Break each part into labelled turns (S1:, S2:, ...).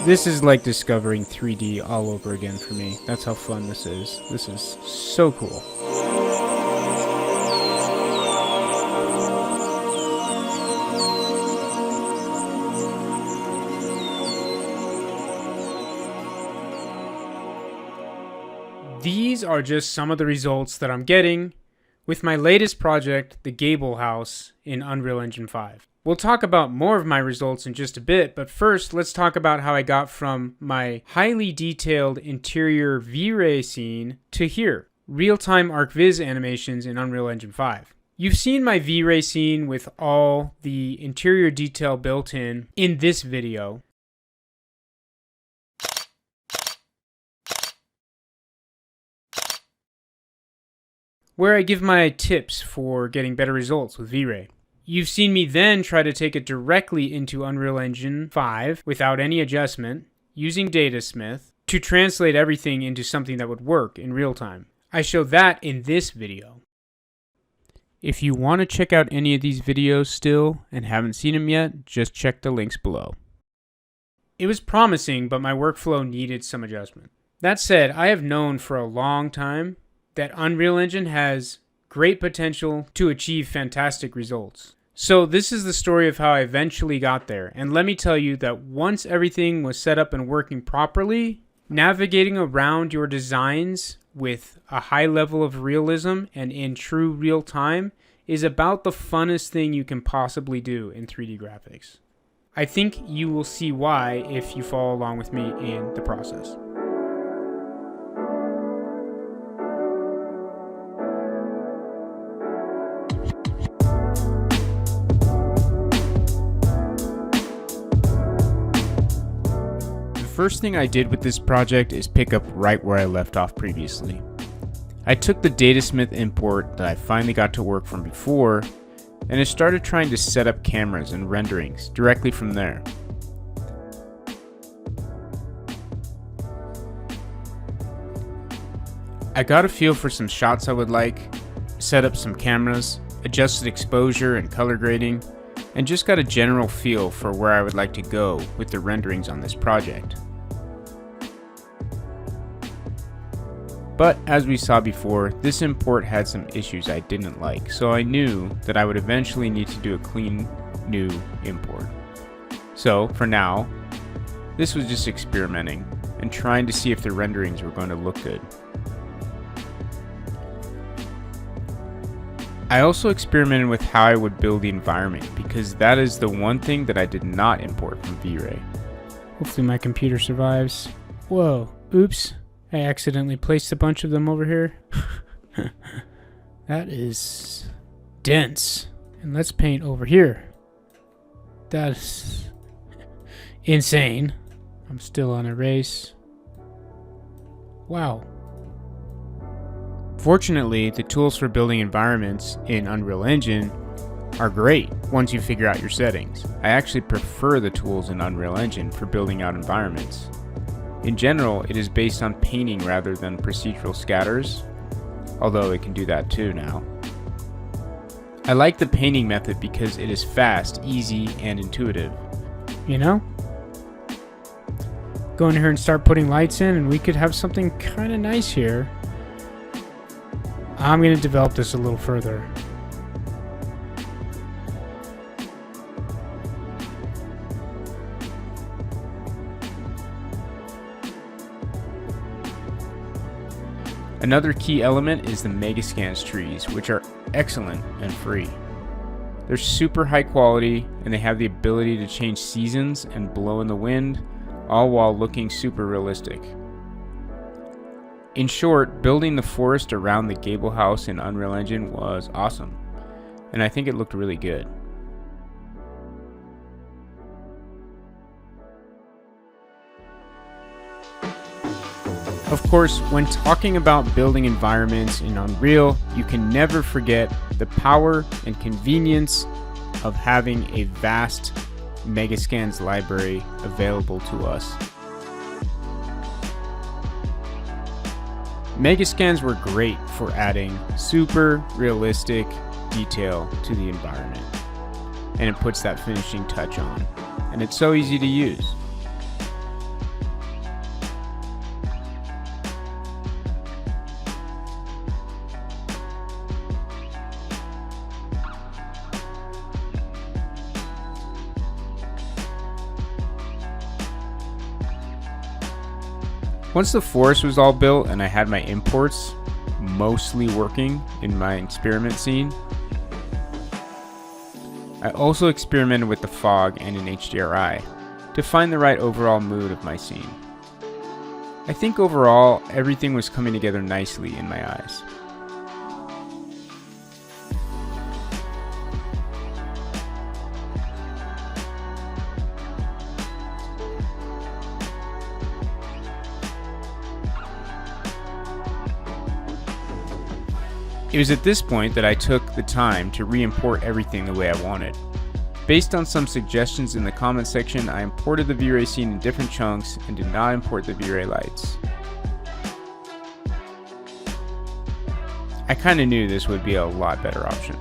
S1: This is like discovering 3D all over again for me. That's how fun this is. This is so cool. These are just some of the results that I'm getting with my latest project, the Gable House in Unreal Engine 5. We'll talk about more of my results in just a bit, but first let's talk about how I got from my highly detailed interior V-Ray scene to here, real-time Archviz animations in Unreal Engine 5. You've seen my V-Ray scene with all the interior detail built in this video. Where I give my tips for getting better results with V-Ray. You've seen me then try to take it directly into Unreal Engine 5 without any adjustment, using Datasmith to translate everything into something that would work in real time. I show that in this video. If you want to check out any of these videos still and haven't seen them yet, just check the links below. It was promising, but my workflow needed some adjustment. That said, I have known for a long time that Unreal Engine has great potential to achieve fantastic results. So this is the story of how I eventually got there. And let me tell you that once everything was set up and working properly, navigating around your designs with a high level of realism and in true real time is about the funnest thing you can possibly do in 3D graphics. I think you will see why if you follow along with me in the process. First thing I did with this project is pick up right where I left off previously. I took the Datasmith import that I finally got to work from before, and I started trying to set up cameras and renderings directly from there. I got a feel for some shots I would like, set up some cameras, adjusted exposure and color grading, and just got a general feel for where I would like to go with the renderings on this project. But as we saw before, this import had some issues I didn't like, so I knew that I would eventually need to do a clean new import. So for now, this was just experimenting and trying to see if the renderings were going to look good. I also experimented with how I would build the environment because that is the one thing that I did not import from V-Ray. Hopefully my computer survives. Whoa, oops. I accidentally placed a bunch of them over here. That is dense. And let's paint over here. That's insane. I'm still on a race. Wow. Fortunately, the tools for building environments in Unreal Engine are great once you figure out your settings. I actually prefer the tools in Unreal Engine for building out environments. In general, it is based on painting rather than procedural scatters, although it can do that too now. I like the painting method because it is fast, easy, and intuitive. You know? Go in here and start putting lights in and we could have something kind of nice here. I'm going to develop this a little further. Another key element is the Megascans trees, which are excellent and free. They're super high quality and they have the ability to change seasons and blow in the wind, all while looking super realistic. In short, building the forest around the Gable House in Unreal Engine was awesome, and I think it looked really good. Of course, when talking about building environments in Unreal, you can never forget the power and convenience of having a vast Megascans library available to us. Megascans were great for adding super realistic detail to the environment, and it puts that finishing touch on, and it's so easy to use. Once the forest was all built and I had my imports mostly working in my experiment scene, I also experimented with the fog and an HDRI to find the right overall mood of my scene. I think overall everything was coming together nicely in my eyes. It was at this point that I took the time to re-import everything the way I wanted. Based on some suggestions in the comment section, I imported the V-Ray scene in different chunks and did not import the V-Ray lights. I kinda knew this would be a lot better option.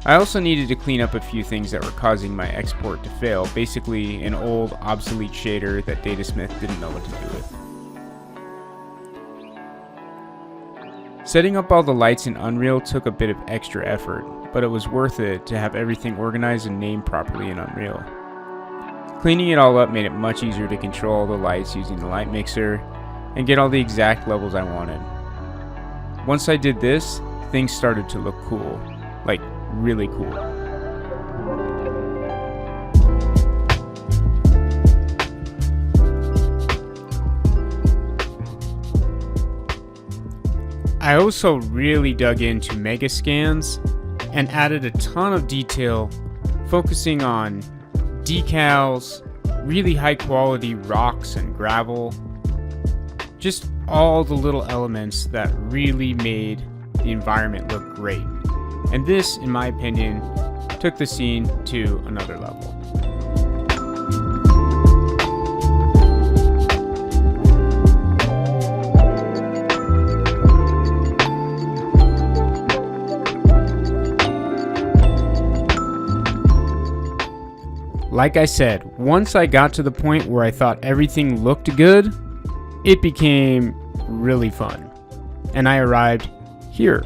S1: I also needed to clean up a few things that were causing my export to fail, basically an old obsolete shader that Datasmith didn't know what to do with. Setting up all the lights in Unreal took a bit of extra effort, but it was worth it to have everything organized and named properly in Unreal. Cleaning it all up made it much easier to control the lights using the light mixer and get all the exact levels I wanted. Once I did this, things started to look cool, like really cool. I also really dug into mega scans and added a ton of detail, focusing on decals, really high quality rocks and gravel, just all the little elements that really made the environment look great. And this, in my opinion, took the scene to another level. Like I said, once I got to the point where I thought everything looked good, it became really fun. And I arrived here.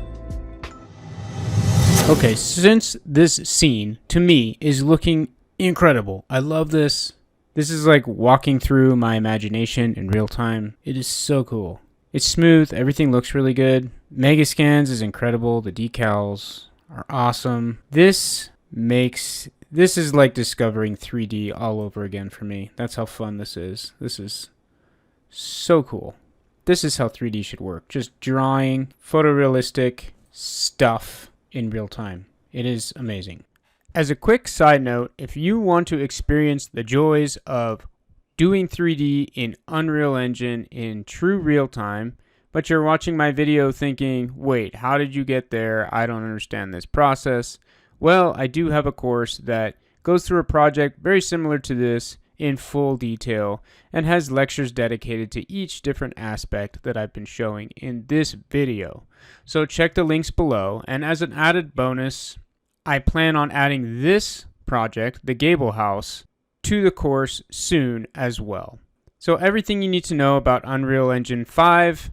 S1: Okay, since this scene, to me, is looking incredible. I love this. This is like walking through my imagination in real time. It is so cool. It's smooth, everything looks really good. Megascans is incredible, the decals are awesome. This is like discovering 3D all over again for me. That's how fun this is. This is so cool. This is how 3D should work. Just drawing photorealistic stuff in real time. It is amazing. As a quick side note, if you want to experience the joys of doing 3D in Unreal Engine in true real time, but you're watching my video thinking, wait, how did you get there? I don't understand this process. Well, I do have a course that goes through a project very similar to this in full detail and has lectures dedicated to each different aspect that I've been showing in this video. So check the links below, and as an added bonus, I plan on adding this project, the Gable House, to the course soon as well. So everything you need to know about Unreal Engine 5,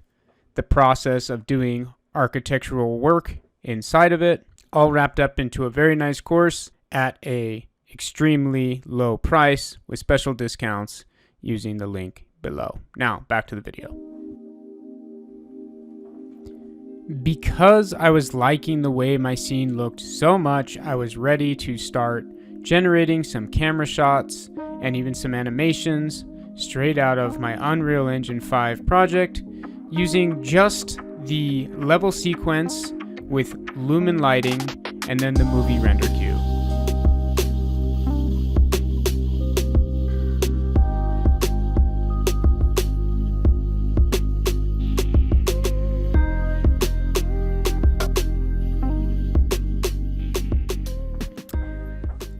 S1: the process of doing architectural work inside of it, all wrapped up into a very nice course at a extremely low price with special discounts using the link below. Now, back to the video. Because I was liking the way my scene looked so much, I was ready to start generating some camera shots and even some animations straight out of my Unreal Engine 5 project using just the level sequence with lumen lighting and then the movie render queue.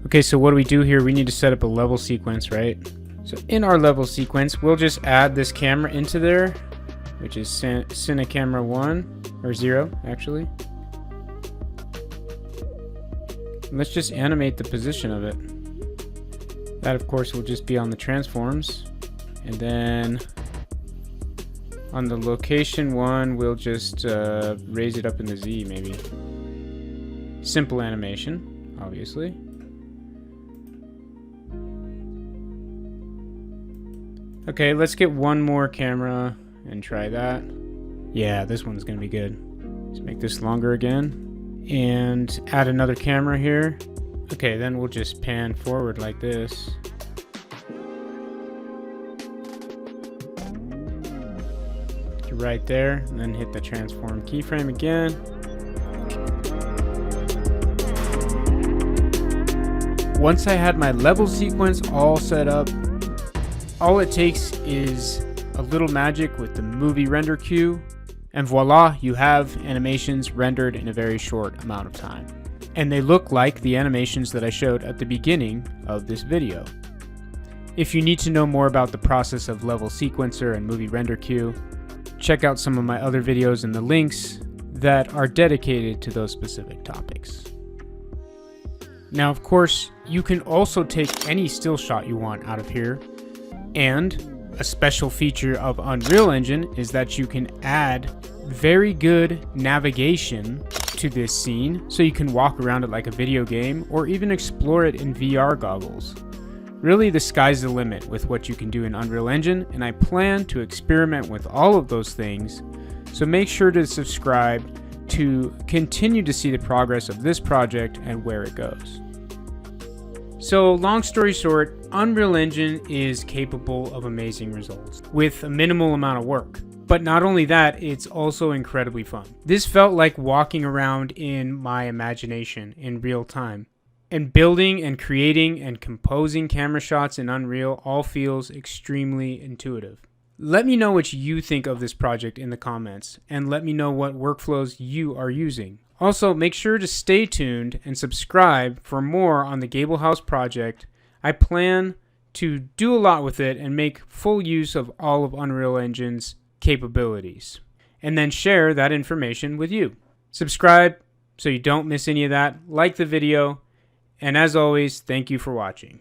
S1: Okay, so what do we do here? We need to set up a level sequence, right? So in our level sequence, we'll just add this camera into there, which is Cine Camera 1, or 0, actually. And let's just animate the position of it. That, of course, will just be on the transforms. And then on the location one, we'll just raise it up in the Z, maybe. Simple animation, obviously. Okay, let's get one more camera and try that. Yeah, this one's gonna be good. Let's make this longer again and add another camera here. Okay, then we'll just pan forward like this. Right there, and then hit the transform keyframe again. Once I had my level sequence all set up, all it takes is a little magic with the movie render queue, and voila, you have animations rendered in a very short amount of time. And they look like the animations that I showed at the beginning of this video. If you need to know more about the process of level sequencer and movie render queue, check out some of my other videos in the links that are dedicated to those specific topics. Now, of course, you can also take any still shot you want out of here, and a special feature of Unreal Engine is that you can add very good navigation to this scene, so you can walk around it like a video game or even explore it in VR goggles. Really, the sky's the limit with what you can do in Unreal Engine, and I plan to experiment with all of those things, so make sure to subscribe to continue to see the progress of this project and where it goes. So, long story short, Unreal Engine is capable of amazing results with a minimal amount of work. But not only that, it's also incredibly fun. This felt like walking around in my imagination in real time. And building and creating and composing camera shots in Unreal all feels extremely intuitive. Let me know what you think of this project in the comments, and let me know what workflows you are using. Also, make sure to stay tuned and subscribe for more on the Gable House project. I plan to do a lot with it and make full use of all of Unreal Engine's capabilities, and then share that information with you. Subscribe so you don't miss any of that, like the video, and as always, thank you for watching.